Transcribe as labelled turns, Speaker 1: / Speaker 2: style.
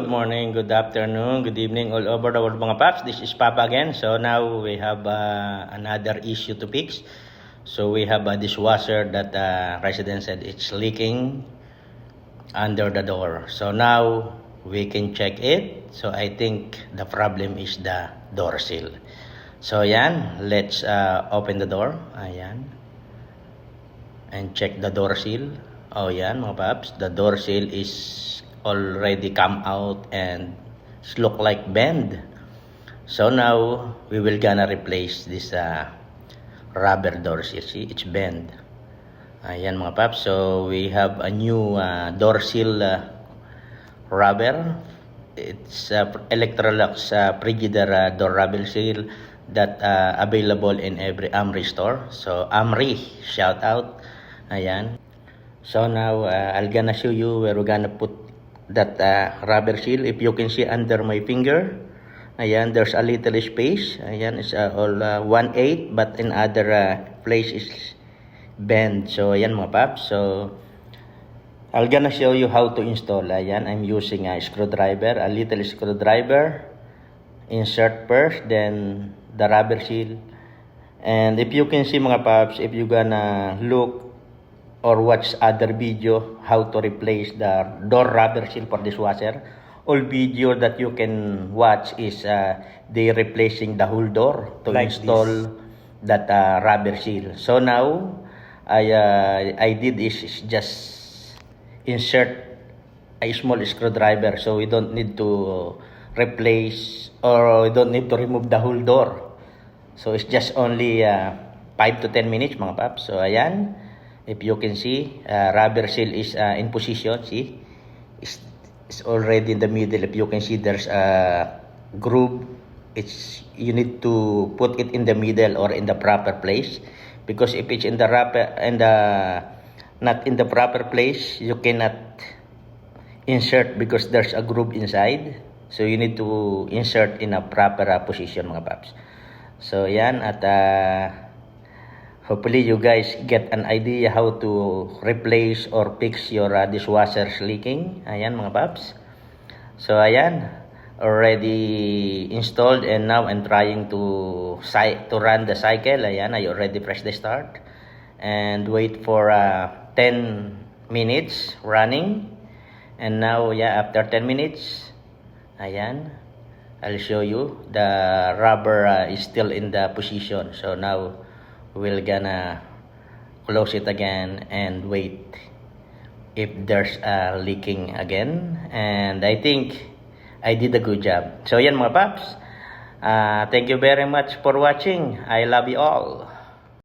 Speaker 1: good morning, good afternoon, good evening all over the world mga paps. This is Papa again. So now we have another issue to fix. So we have a dishwasher that resident said it's leaking under the door. So now we can check it. So I think the problem is the door seal. So yan, let's open the door. Ayan. And check the door seal. Oh yan mga paps, the door seal is already come out and it's look like bend. So now we will gonna replace this rubber door seal. See, it's bend. Ayan mga paps, so we have a new door seal rubber. It's Electrolux Frigidaire door rubber seal that available in every Amri store. So Amri, shout out. Ayan. So now I'm gonna show you where we're gonna put that rubber seal. If you can see under my finger, ayan, there's a little space. Ayan, it's all 1/8, but in other place is bend. So ayan mga paps, so I'm gonna show you how to install. Ayan, I'm using a screwdriver, a little screwdriver. Insert first, then the rubber seal. And if you can see mga paps, if you gonna look or watch other video how to replace the door rubber seal for dishwasher, all video that you can watch is they replacing the whole door to like install that rubber seal. So now I did is just insert a small screwdriver, so we don't need to replace or we don't need to remove the whole door. So it's just only 5 to 10 minutes mga paps. So ayan, if you can see, rubber seal is in position. See, it's already in the middle. If you can see, there's a groove. You need to put it in the middle or in the proper place, because if it's in the not in the proper place, you cannot insert because there's a groove inside. So you need to insert in a proper position mga paps. So yan, at hopefully you guys get an idea how to replace or fix your dishwashers leaking. Ayan mga paps. So ayan, already installed, and now I'm trying to run the cycle. Ayan, I already pressed the start and wait for 10 minutes running. And now after 10 minutes, ayan, I'll show you the rubber is still in the position. So now we're gonna close it again and wait if there's a leaking again. And I think I did a good job. So yan mga paps, thank you very much for watching. I love you all.